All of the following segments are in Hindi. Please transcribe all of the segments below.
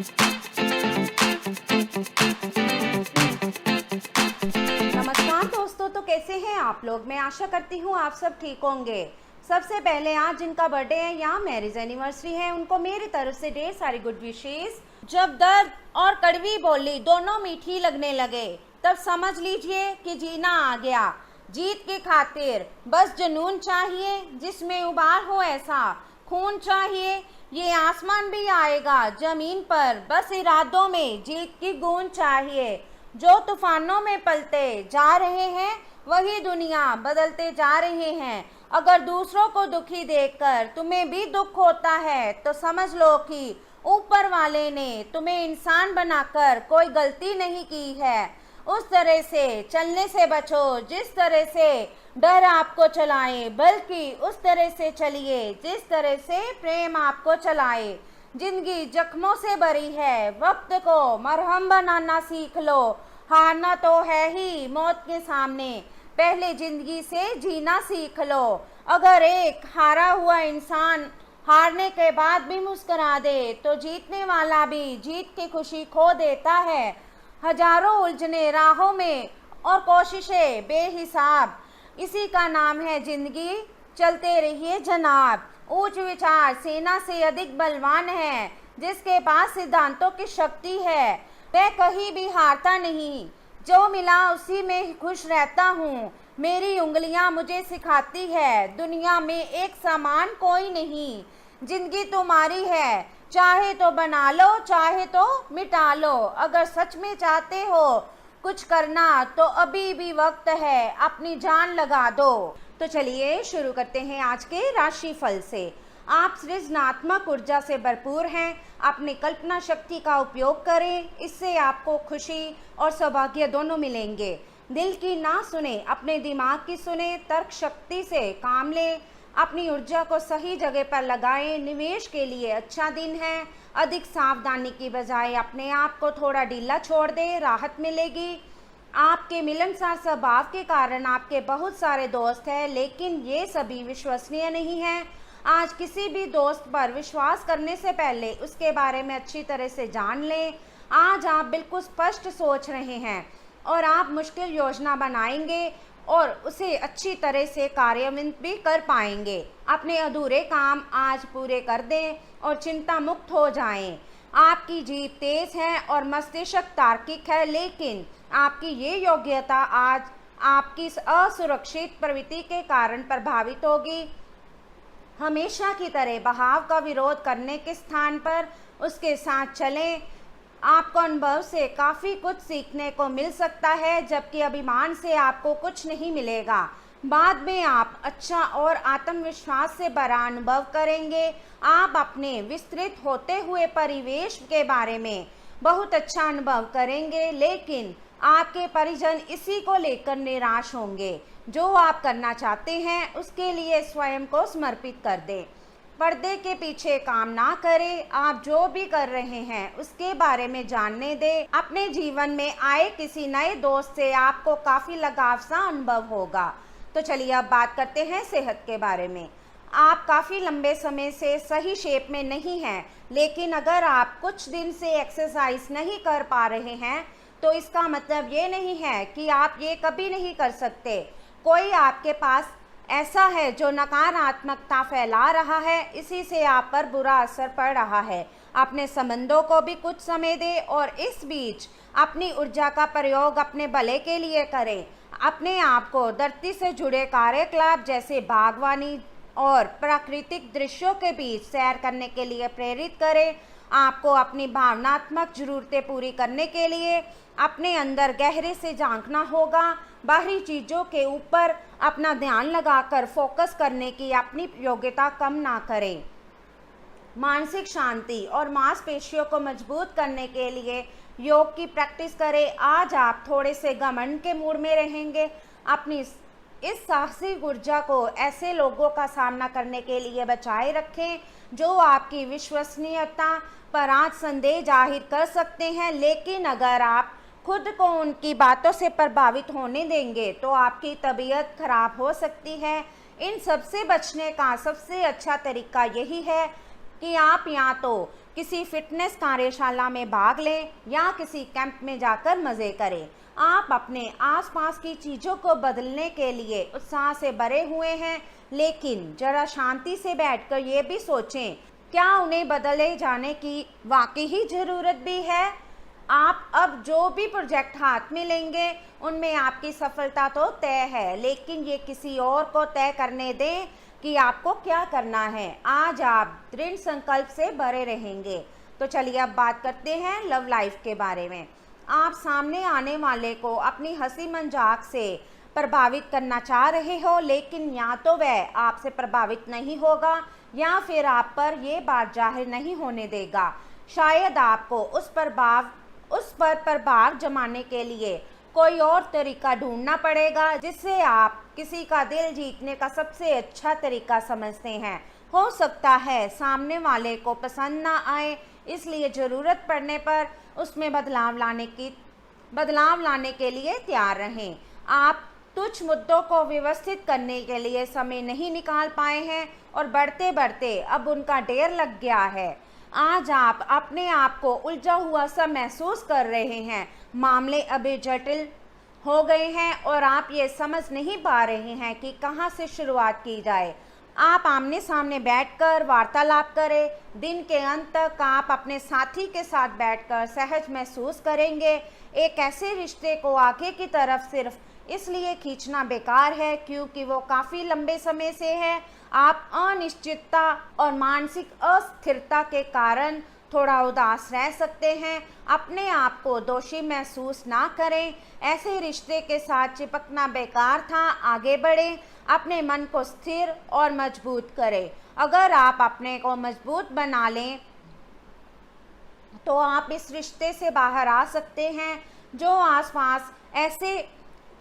नमस्कार दोस्तों, तो कैसे हैं आप लोग। मैं आशा करती हूँ आप सब ठीक होंगे। सबसे पहले आज जिनका बर्थडे है या मैरिज एनिवर्सरी है, उनको मेरी तरफ से ढेर सारी गुड विशेस। जब दर्द और कड़वी बोली दोनों मीठी लगने लगे, तब समझ लीजिए कि जीना आ गया। जीत की खातिर बस जुनून चाहिए, जिसमें उबाल हो ऐसा खून चाहिए। ये आसमान भी आएगा जमीन पर, बस इरादों में जीत की गूंज चाहिए। जो तूफानों में पलते जा रहे हैं, वही दुनिया बदलते जा रहे हैं। अगर दूसरों को दुखी देखकर तुम्हें भी दुख होता है, तो समझ लो कि ऊपर वाले ने तुम्हें इंसान बनाकर कोई गलती नहीं की है। उस तरह से चलने से बचो जिस तरह से डर आपको चलाए, बल्कि उस तरह से चलिए जिस तरह से प्रेम आपको चलाए। जिंदगी जख्मों से भरी है, वक्त को मरहम बनाना सीख लो। हारना तो है ही मौत के सामने, पहले जिंदगी से जीना सीख लो। अगर एक हारा हुआ इंसान हारने के बाद भी मुस्कुरा दे, तो जीतने वाला भी जीत की खुशी खो देता है। हजारों उलझने राहों में और कोशिशें बेहिसाब, इसी का नाम है जिंदगी। चलते रहिए जनाब। ऊंच विचार सेना से अधिक बलवान है, जिसके पास सिद्धांतों की शक्ति है। मैं कहीं भी हारता नहीं, जो मिला उसी में खुश रहता हूँ। मेरी उंगलियां मुझे सिखाती है, दुनिया में एक समान कोई नहीं। जिंदगी तुम्हारी है, चाहे तो बना लो, चाहे तो मिटा लो। अगर सच में चाहते हो कुछ करना, तो अभी भी वक्त है, अपनी जान लगा दो। तो चलिए शुरू करते हैं आज के राशिफल से। आप सृजनात्मक ऊर्जा से भरपूर हैं। अपनी कल्पना शक्ति का उपयोग करें, इससे आपको खुशी और सौभाग्य दोनों मिलेंगे। दिल की ना सुने, अपने दिमाग की सुने। तर्क शक्ति से काम लें, अपनी ऊर्जा को सही जगह पर लगाएं। निवेश के लिए अच्छा दिन है। अधिक सावधानी की बजाय अपने आप को थोड़ा ढीला छोड़ दें, राहत मिलेगी। आपके मिलनसार स्वभाव के कारण आपके बहुत सारे दोस्त हैं, लेकिन ये सभी विश्वसनीय नहीं हैं। आज किसी भी दोस्त पर विश्वास करने से पहले उसके बारे में अच्छी तरह से जान लें। आज आप बिल्कुल स्पष्ट सोच रहे हैं और आप मुश्किल योजना बनाएंगे और उसे अच्छी तरह से कार्यान्वित भी कर पाएंगे। अपने अधूरे काम आज पूरे कर दें और चिंता मुक्त हो जाएं। आपकी जीभ तेज है और मस्तिष्क तार्किक है, लेकिन आपकी ये योग्यता आज आपकी असुरक्षित प्रवृत्ति के कारण प्रभावित होगी। हमेशा की तरह बहाव का विरोध करने के स्थान पर उसके साथ चलें। आपको अनुभव से काफ़ी कुछ सीखने को मिल सकता है, जबकि अभिमान से आपको कुछ नहीं मिलेगा। बाद में आप अच्छा और आत्मविश्वास से भरा अनुभव करेंगे। आप अपने विस्तृत होते हुए परिवेश के बारे में बहुत अच्छा अनुभव करेंगे, लेकिन आपके परिजन इसी को लेकर निराश होंगे। जो आप करना चाहते हैं उसके लिए स्वयं को समर्पित कर दें। पर्दे के पीछे काम ना करें। आप जो भी कर रहे हैं उसके बारे में जानने दें। अपने जीवन में आए किसी नए दोस्त से आपको काफ़ी लगाव सा अनुभव होगा। तो चलिए अब बात करते हैं सेहत के बारे में। आप काफ़ी लंबे समय से सही शेप में नहीं हैं, लेकिन अगर आप कुछ दिन से एक्सरसाइज नहीं कर पा रहे हैं, तो इसका मतलब ये नहीं है कि आप ये कभी नहीं कर सकते। कोई आपके पास ऐसा है जो नकारात्मकता फैला रहा है, इसी से आप पर बुरा असर पड़ रहा है। अपने संबंधों को भी कुछ समय दें और इस बीच अपनी ऊर्जा का प्रयोग अपने भले के लिए करें। अपने आप को धरती से जुड़े कार्यकलाप जैसे बागवानी और प्राकृतिक दृश्यों के बीच सैर करने के लिए प्रेरित करें। आपको अपनी भावनात्मक ज़रूरतें पूरी करने के लिए अपने अंदर गहरे से झांकना होगा। बाहरी चीज़ों के ऊपर अपना ध्यान लगाकर फोकस करने की अपनी योग्यता कम ना करें। मानसिक शांति और मांसपेशियों को मजबूत करने के लिए योग की प्रैक्टिस करें। आज आप थोड़े से घमंड के मूड में रहेंगे। अपनी इस साहसिक ऊर्जा को ऐसे लोगों का सामना करने के लिए बचाए रखें जो आपकी विश्वसनीयता पर आज संदेह जाहिर कर सकते हैं, लेकिन अगर आप खुद को उनकी बातों से प्रभावित होने देंगे तो आपकी तबीयत खराब हो सकती है। इन सब से बचने का सबसे अच्छा तरीका यही है कि आप या तो किसी फिटनेस कार्यशाला में भाग लें या किसी कैंप में जाकर मज़े करें। आप अपने आसपास की चीज़ों को बदलने के लिए उत्साह से भरे हुए हैं, लेकिन जरा शांति से बैठकर ये भी सोचें, क्या उन्हें बदले जाने की वाकई ही ज़रूरत भी है? आप अब जो भी प्रोजेक्ट हाथ में लेंगे उनमें आपकी सफलता तो तय है, लेकिन ये किसी और को तय करने दें कि आपको क्या करना है। आज आप दृढ़ संकल्प से भरे रहेंगे। तो चलिए अब बात करते हैं लव लाइफ के बारे में। आप सामने आने वाले को अपनी हंसी मजाक से प्रभावित करना चाह रहे हो, लेकिन या तो वह आपसे प्रभावित नहीं होगा या फिर आप पर ये बात जाहिर नहीं होने देगा। शायद आपको उस पर प्रभाव जमाने के लिए कोई और तरीका ढूंढना पड़ेगा, जिससे आप किसी का दिल जीतने का सबसे अच्छा तरीका समझते हैं। हो सकता है सामने वाले को पसंद ना आए, इसलिए ज़रूरत पड़ने पर उसमें बदलाव लाने के लिए तैयार रहें। आप तुच्छ मुद्दों को व्यवस्थित करने के लिए समय नहीं निकाल पाए हैं और बढ़ते बढ़ते अब उनका ढेर लग गया है। आज आप अपने आप को उलझा हुआ सा महसूस कर रहे हैं। मामले अभी जटिल हो गए हैं और आप ये समझ नहीं पा रहे हैं कि कहां से शुरुआत की जाए। आप आमने सामने बैठकर वार्तालाप करें। दिन के अंत तक आप अपने साथी के साथ बैठकर सहज महसूस करेंगे। एक ऐसे रिश्ते को आगे की तरफ सिर्फ इसलिए खींचना बेकार है क्योंकि वो काफ़ी लंबे समय से है। आप अनिश्चितता और मानसिक अस्थिरता के कारण थोड़ा उदास रह सकते हैं। अपने आप को दोषी महसूस ना करें। ऐसे रिश्ते के साथ चिपकना बेकार था। आगे बढ़ें, अपने मन को स्थिर और मजबूत करें। अगर आप अपने को मजबूत बना लें तो आप इस रिश्ते से बाहर आ सकते हैं। जो आसपास ऐसे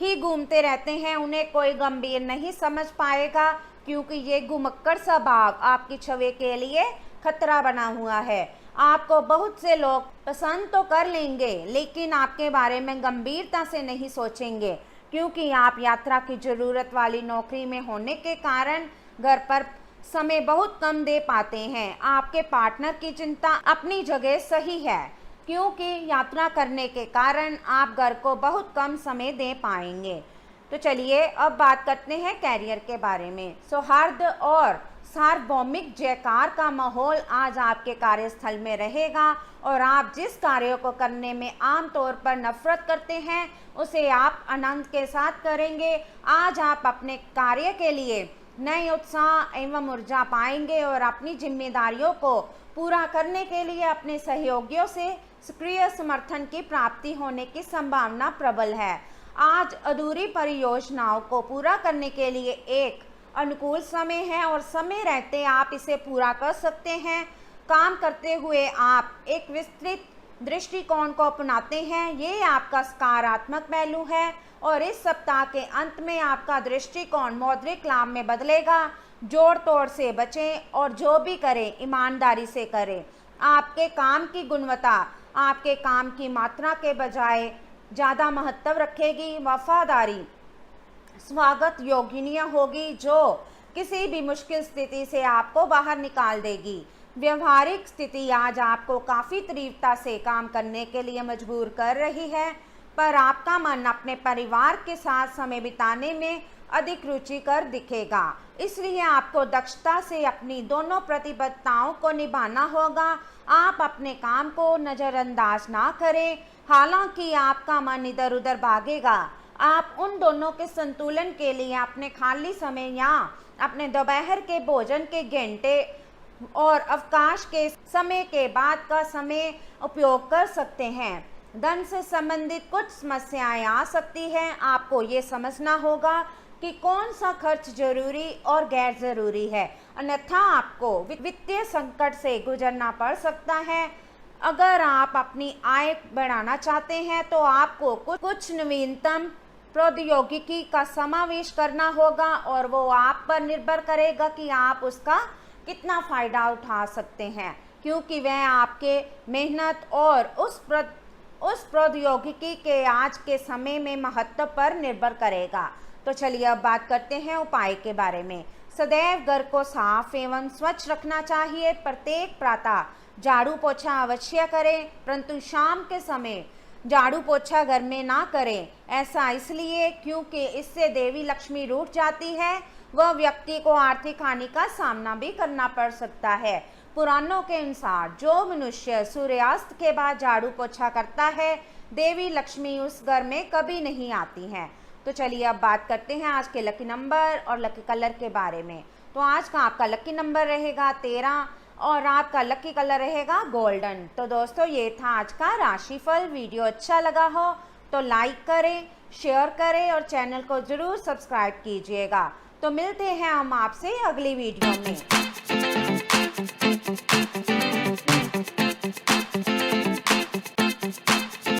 ही घूमते रहते हैं उन्हें कोई गंभीर नहीं समझ पाएगा, क्योंकि ये घुमक्कड़ सा भाव आपकी छवि के लिए खतरा बना हुआ है। आपको बहुत से लोग पसंद तो कर लेंगे, लेकिन आपके बारे में गंभीरता से नहीं सोचेंगे, क्योंकि आप यात्रा की ज़रूरत वाली नौकरी में होने के कारण घर पर समय बहुत कम दे पाते हैं। आपके पार्टनर की चिंता अपनी जगह सही है, क्योंकि यात्रा करने के कारण आप घर को बहुत कम समय दे पाएंगे। तो चलिए अब बात करते हैं कैरियर के बारे में। सौहार्द और सार्वभौमिक जयकार का माहौल आज आपके कार्यस्थल में रहेगा और आप जिस कार्य को करने में आमतौर पर नफरत करते हैं उसे आप आनंद के साथ करेंगे। आज आप अपने कार्य के लिए नए उत्साह एवं ऊर्जा पाएंगे और अपनी जिम्मेदारियों को पूरा करने के लिए अपने सहयोगियों से सक्रिय समर्थन की प्राप्ति होने की संभावना प्रबल है। आज अधूरी परियोजनाओं को पूरा करने के लिए एक अनुकूल समय है और समय रहते आप इसे पूरा कर सकते हैं। काम करते हुए आप एक विस्तृत दृष्टिकोण को अपनाते हैं, ये आपका सकारात्मक पहलू है और इस सप्ताह के अंत में आपका दृष्टिकोण मौद्रिक लाभ में बदलेगा। जोड़ तोड़ से बचें और जो भी करें ईमानदारी से करें। आपके काम की गुणवत्ता आपके काम की मात्रा के बजाय ज़्यादा महत्व रखेगी। वफादारी स्वागत योगिनिया होगी जो किसी भी मुश्किल स्थिति से आपको बाहर निकाल देगी। व्यवहारिक स्थिति आज आपको काफ़ी तीव्रता से काम करने के लिए मजबूर कर रही है, पर आपका मन अपने परिवार के साथ समय बिताने में अधिक रुचिकर दिखेगा। इसलिए आपको दक्षता से अपनी दोनों प्रतिबद्धताओं को निभाना होगा। आप अपने काम को नज़रअंदाज ना करें, हालांकि आपका मन इधर उधर भागेगा। आप उन दोनों के संतुलन के लिए अपने खाली समय या अपने दोपहर के भोजन के घंटे और अवकाश के समय के बाद का समय उपयोग कर सकते हैं। धन से संबंधित कुछ समस्याएं आ सकती हैं। आपको ये समझना होगा कि कौन सा खर्च जरूरी और गैर जरूरी है, अन्यथा आपको वित्तीय संकट से गुजरना पड़ सकता है। अगर आप अपनी आय बढ़ाना चाहते हैं तो आपको कुछ नवीनतम प्रौद्योगिकी का समावेश करना होगा और वो आप पर निर्भर करेगा कि आप उसका कितना फ़ायदा उठा सकते हैं, क्योंकि वह आपके मेहनत और उस प्रौद्योगिकी के आज के समय में महत्व पर निर्भर करेगा। तो चलिए अब बात करते हैं उपाय के बारे में। सदैव घर को साफ एवं स्वच्छ रखना चाहिए। प्रत्येक प्रातः झाड़ू पोछा अवश्य करें, परंतु शाम के समय झाड़ू पोछा घर में ना करें। ऐसा इसलिए क्योंकि इससे देवी लक्ष्मी रूठ जाती है, वह व्यक्ति को आर्थिक हानि का सामना भी करना पड़ सकता है। पुराणों के अनुसार जो मनुष्य सूर्यास्त के बाद झाड़ू पोछा करता है, देवी लक्ष्मी उस घर में कभी नहीं आती हैं। तो चलिए अब बात करते हैं आज के लकी नंबर और लकी कलर के बारे में। तो आज का आपका लकी नंबर रहेगा 13 और आपका लकी कलर रहेगा गोल्डन। तो दोस्तों ये था आज का राशिफल। वीडियो अच्छा लगा हो तो लाइक करें, शेयर करें और चैनल को ज़रूर सब्सक्राइब कीजिएगा। तो मिलते हैं हम आपसे अगली वीडियो में।